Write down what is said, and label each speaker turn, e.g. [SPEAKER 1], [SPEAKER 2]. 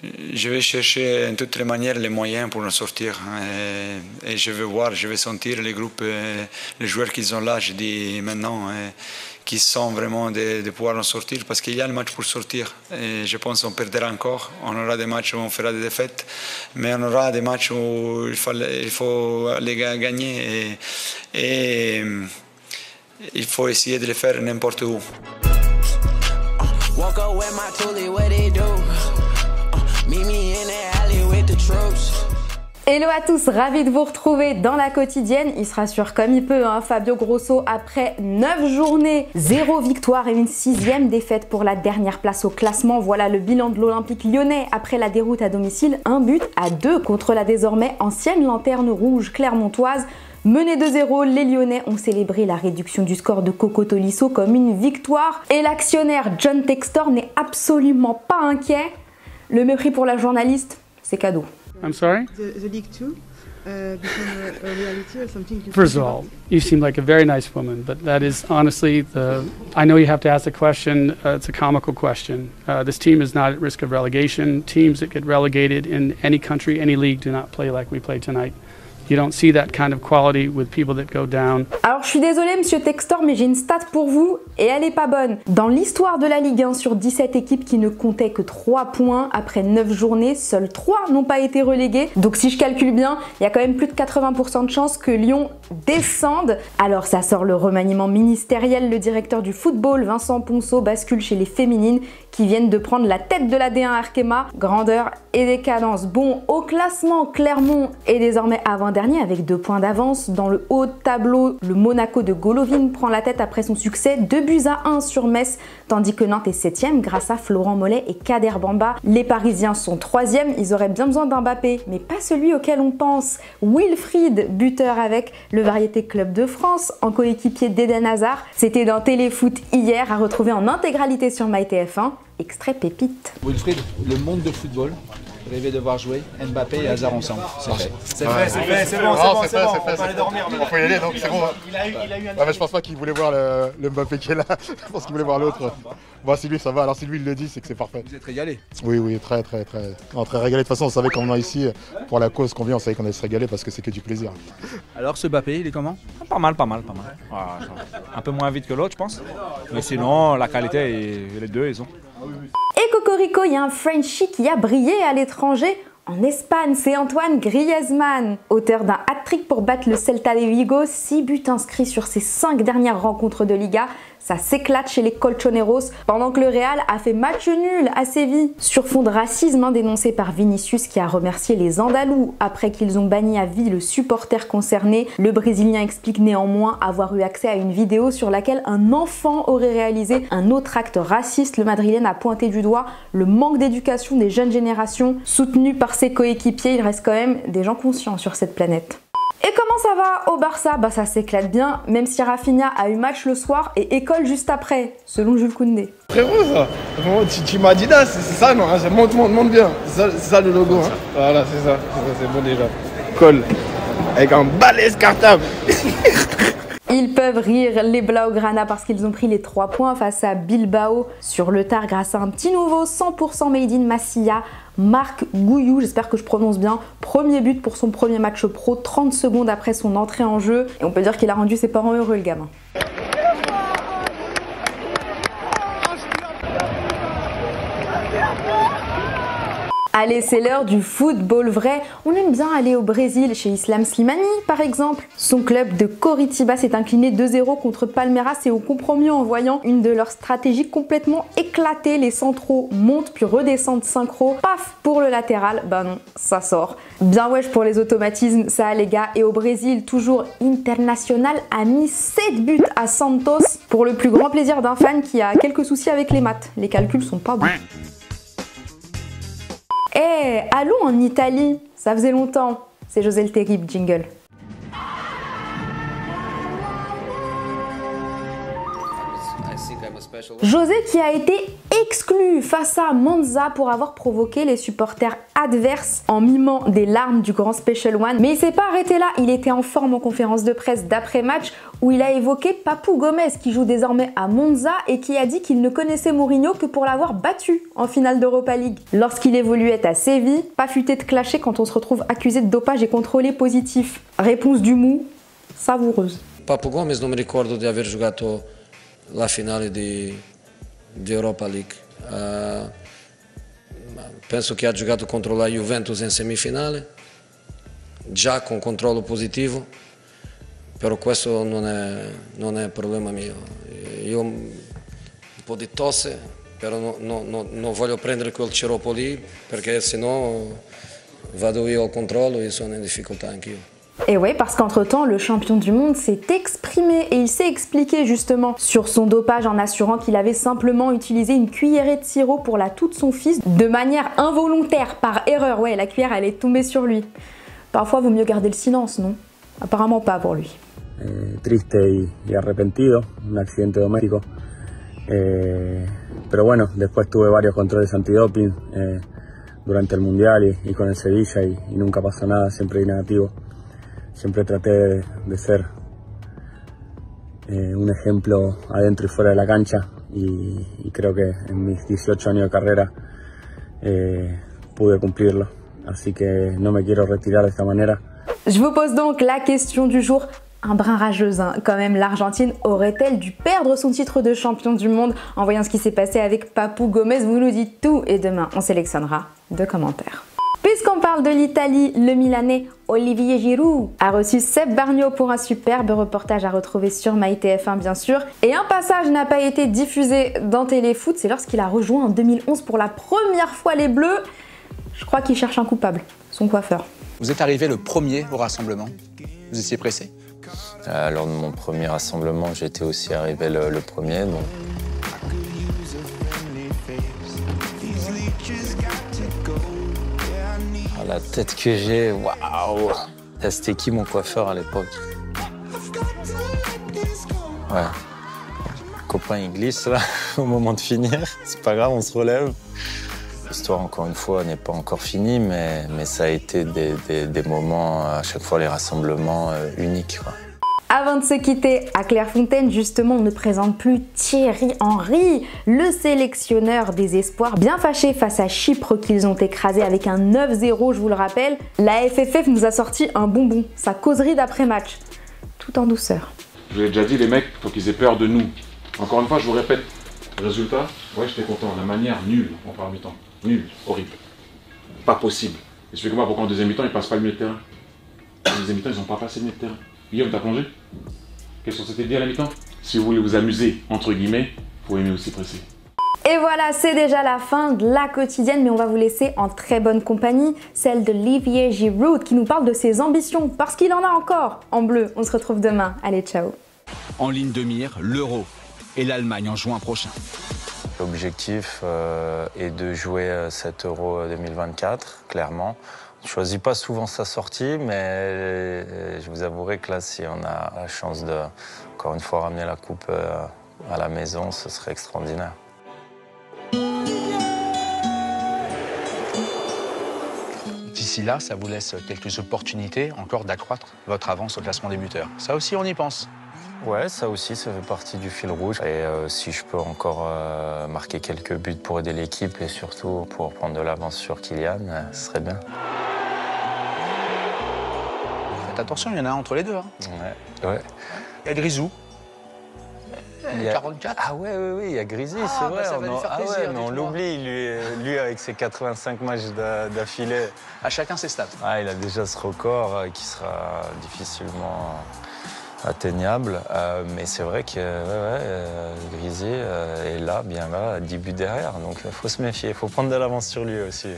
[SPEAKER 1] Je vais chercher de toutes les manières les moyens pour en sortir. Et je vais voir, je vais sentir les groupes, les joueurs qui sont là, je dis maintenant, qui sont vraiment de pouvoir en sortir parce qu'il y a le match pour sortir. Et je pense qu'on perdra encore. On aura des matchs où on fera des défaites, mais on aura des matchs où il faut les gagner. Et il faut essayer de les faire n'importe où.
[SPEAKER 2] Hello à tous, ravi de vous retrouver dans la quotidienne. Il se rassure comme il peut, hein, Fabio Grosso, après 9 journées, 0 victoire et une 6e défaite pour la dernière place au classement. Voilà le bilan de l'Olympique lyonnais après la déroute à domicile. 1-2 contre la désormais ancienne lanterne rouge clermontoise. Menés 2-0, les Lyonnais ont célébré la réduction du score de Coco Tolisso comme une victoire. Et l'actionnaire John Textor n'est absolument pas inquiet. Le mépris pour la journaliste, c'est cadeau.
[SPEAKER 3] I'm sorry?
[SPEAKER 4] The League 2 become a reality or something?
[SPEAKER 3] First of all, you seem like a very nice woman, but that is honestly I know you have to ask the question, it's a comical question. This team is not at risk of relegation. Teams that get relegated in any country, any league, do not play like we played tonight. You don't see that kind of quality with people that go down.
[SPEAKER 2] Alors je suis désolée monsieur Textor, mais j'ai une stat pour vous et elle est pas bonne. Dans l'histoire de la Ligue 1, sur 17 équipes qui ne comptaient que 3 points après 9 journées, seuls 3 n'ont pas été relégués. Donc si je calcule bien, il y a quand même plus de 80% de chances que Lyon descende. Alors ça sort le remaniement ministériel, le directeur du football, Vincent Ponceau, bascule chez les féminines qui viennent de prendre la tête de la D1 Arkema. Grandeur et décadence. Bon, au classement, Clermont est désormais avant-dernier avec 2 points d'avance. Dans le haut de tableau, le Monaco de Golovin prend la tête après son succès, 2-1 sur Metz, tandis que Nantes est 7e grâce à Florent Mollet et Kader Bamba. Les Parisiens sont 3e, ils auraient bien besoin d'Mbappé, mais pas celui auquel on pense. Wilfried, buteur avec le Variété Club de France, en coéquipier d'Eden Hazard. C'était dans Téléfoot hier, à retrouver en intégralité sur MyTF1. Extrait pépite.
[SPEAKER 5] Wilfried, le monde de football, rêver de voir jouer Mbappé et Hazard ensemble. C'est fait.
[SPEAKER 6] C'est bon, on peut aller dormir. On peut y aller, donc c'est bon. Il a eu un... mais je pense pas qu'il voulait voir le Mbappé qui est là. Je pense qu'il voulait voir l'autre. Bon, si lui ça va, alors si lui il le dit, c'est que c'est parfait.
[SPEAKER 5] Vous êtes régalé?
[SPEAKER 6] Oui, très régalé. De toute façon, on savait qu'en venant ici, pour la cause qu'on vient, on savait qu'on allait se régaler parce que c'est que du plaisir.
[SPEAKER 5] Alors ce Mbappé, il est comment?
[SPEAKER 7] Pas mal. Voilà, un peu moins vite que l'autre, je pense. Mais sinon, la qualité, et les deux, ils ont.
[SPEAKER 2] Et Cocorico, il y a un Frenchie qui a brillé à l'étranger. En Espagne, c'est Antoine Griezmann, auteur d'un hat-trick pour battre le Celta de Vigo, 6 buts inscrits sur ses 5 dernières rencontres de Liga. Ça s'éclate chez les Colchoneros, pendant que le Real a fait match nul à Séville. Sur fond de racisme dénoncé par Vinicius qui a remercié les Andalous après qu'ils ont banni à vie le supporter concerné, le Brésilien explique néanmoins avoir eu accès à une vidéo sur laquelle un enfant aurait réalisé un autre acte raciste. Le Madrilène a pointé du doigt le manque d'éducation des jeunes générations. Soutenu par ses coéquipiers, il reste quand même des gens conscients sur cette planète. Et comment ça va au Barça? Bah ça s'éclate bien, même si Rafinha a eu match le soir et école juste après, selon Jules Koundé.
[SPEAKER 8] Frérot ça, tu m'as dit là, c'est ça non, monte bien, c'est ça le logo. Hein. Voilà, c'est ça, c'est bon déjà. Colle, avec un balèze cartable.
[SPEAKER 2] Ils peuvent rire les Blaugrana parce qu'ils ont pris les 3 points face à Bilbao sur le tard grâce à un petit nouveau 100% made in Massilla, Marc Gouillou, j'espère que je prononce bien, premier but pour son premier match pro, 30 secondes après son entrée en jeu. Et on peut dire qu'il a rendu ses parents heureux le gamin. Allez, c'est l'heure du football vrai. On aime bien aller au Brésil, chez Islam Slimani par exemple. Son club de Coritiba s'est incliné 2-0 contre Palmeiras et au compromis en voyant une de leurs stratégies complètement éclatée. Les centraux montent puis redescendent synchro. Paf pour le latéral, bah non, ça sort. Bien wesh pour les automatismes, ça les gars. Et au Brésil, toujours Internacional a mis 7 buts à Santos pour le plus grand plaisir d'un fan qui a quelques soucis avec les maths. Les calculs sont pas bons. Eh, allons en Italie, ça faisait longtemps. C'est José le Terrible, jingle.
[SPEAKER 9] I think I'm a special
[SPEAKER 2] José qui a été exclu face à Monza pour avoir provoqué les supporters adverses en mimant des larmes du grand Special One. Mais il s'est pas arrêté là, il était en forme en conférence de presse d'après-match où il a évoqué Papou Gomez qui joue désormais à Monza et qui a dit qu'il ne connaissait Mourinho que pour l'avoir battu en finale d'Europa League. Lorsqu'il évoluait à Séville, pas futé de clasher quand on se retrouve accusé de dopage et contrôlé positif. Réponse du mou, savoureuse.
[SPEAKER 9] Papou Gomez non mi ricordo di aver giocato la finale di Europa League. Penso che ha giocato contro la Juventus in semifinale, già con controllo positivo, però questo non è problema mio. Io un po' di tosse, però non voglio prendere quel sciroppo lì, perché sennò vado io al controllo e sono in difficoltà anch'io.
[SPEAKER 2] Et ouais, parce qu'entre-temps, le champion du monde s'est exprimé et il s'est expliqué justement sur son dopage en assurant qu'il avait simplement utilisé une cuillerée de sirop pour la toux de son fils de manière involontaire, par erreur. Ouais, la cuillère, elle est tombée sur lui. Parfois, vaut mieux garder le silence, non? Apparemment pas pour lui.
[SPEAKER 10] Triste y arrepentido, un accidente doméstico. Pero bueno, después tuve varios controles antidoping durante el Mundial y con el Sevilla y nunca pasó nada, siempre di negativo. Siempre traté de ser un ejemplo adentro y fuera de la cancha y creo que en mis 18 años de carrera pude cumplirlo. Así que no me quiero retirar de esta manera.
[SPEAKER 2] Je vous pose donc la question du jour, un brin rageuse hein. Quand même, l'Argentine aurait-elle dû perdre son titre de champion du monde en voyant ce qui s'est passé avec Papou Gomez? Vous nous dites tout et demain on sélectionnera 2 commentaires. Puisqu'on parle de l'Italie, le Milanais Olivier Giroud a reçu Seb Bargnaud pour un superbe reportage à retrouver sur MyTF1 bien sûr. Et un passage n'a pas été diffusé dans Téléfoot, c'est lorsqu'il a rejoint en 2011 pour la première fois les Bleus. Je crois qu'il cherche un coupable, son coiffeur.
[SPEAKER 11] Vous êtes arrivé le premier au rassemblement. Vous étiez pressé?
[SPEAKER 12] Lors de mon premier rassemblement, j'étais aussi arrivé le premier. Donc... La tête que j'ai, waouh! C'était qui mon coiffeur à l'époque? Ouais. Le copain il glisse là, au moment de finir. C'est pas grave, on se relève. L'histoire, encore une fois, n'est pas encore finie, mais ça a été des moments, à chaque fois, les rassemblements uniques, quoi.
[SPEAKER 2] Avant de se quitter, à Clairefontaine, justement, on ne présente plus Thierry Henry, le sélectionneur des espoirs. Bien fâché face à Chypre qu'ils ont écrasé avec un 9-0, je vous le rappelle, la FFF nous a sorti un bonbon, sa causerie d'après-match, tout en douceur.
[SPEAKER 13] Je vous l'ai déjà dit, les mecs, faut qu'ils aient peur de nous. Encore une fois, je vous répète, résultat, ouais, j'étais content. La manière, nulle en première mi-temps. Nul, horrible. Pas possible. Expliquez-moi pourquoi en deuxième mi-temps, ils passent pas le milieu de terrain. En deuxième mi-temps, ils n'ont pas passé le milieu de terrain. Guillaume, t'as plongé? Qu'est-ce qu'on s'était dit à la mi-temps? Si vous voulez vous amuser, entre guillemets, faut aimer aussi presser.
[SPEAKER 2] Et voilà, c'est déjà la fin de la quotidienne, mais on va vous laisser en très bonne compagnie, celle de Olivier Giroud qui nous parle de ses ambitions, parce qu'il en a encore en bleu. On se retrouve demain. Allez, ciao.
[SPEAKER 11] En ligne de mire, l'Euro et l'Allemagne en juin prochain.
[SPEAKER 12] L'objectif est de jouer cet Euro 2024, clairement. On ne choisit pas souvent sa sortie, mais je vous avouerai que là, si on a la chance de, encore une fois, ramener la coupe à la maison, ce serait extraordinaire.
[SPEAKER 11] D'ici là, ça vous laisse quelques opportunités encore d'accroître votre avance au classement des buteurs. Ça aussi, on y pense.
[SPEAKER 12] Ouais, ça aussi, ça fait partie du fil rouge. Et si je peux encore marquer quelques buts pour aider l'équipe et surtout pour prendre de l'avance sur Kylian, ce serait bien.
[SPEAKER 11] Faites attention, il y en a un entre les deux. Hein.
[SPEAKER 12] Ouais.
[SPEAKER 11] Il y a Grisou.
[SPEAKER 12] Il y a...
[SPEAKER 11] 44.
[SPEAKER 12] Ah ouais, il y a Grisi, c'est vrai.
[SPEAKER 11] Ça va lui faire plaisir,
[SPEAKER 12] mais on l'oublie, lui avec ses 85 matchs d'affilée.
[SPEAKER 11] À chacun ses stats.
[SPEAKER 12] Ah, il a déjà ce record qui sera difficilement atteignable. Mais c'est vrai que Grisi est là, bien là, 10 buts derrière. Donc il faut se méfier, il faut prendre de l'avance sur lui aussi.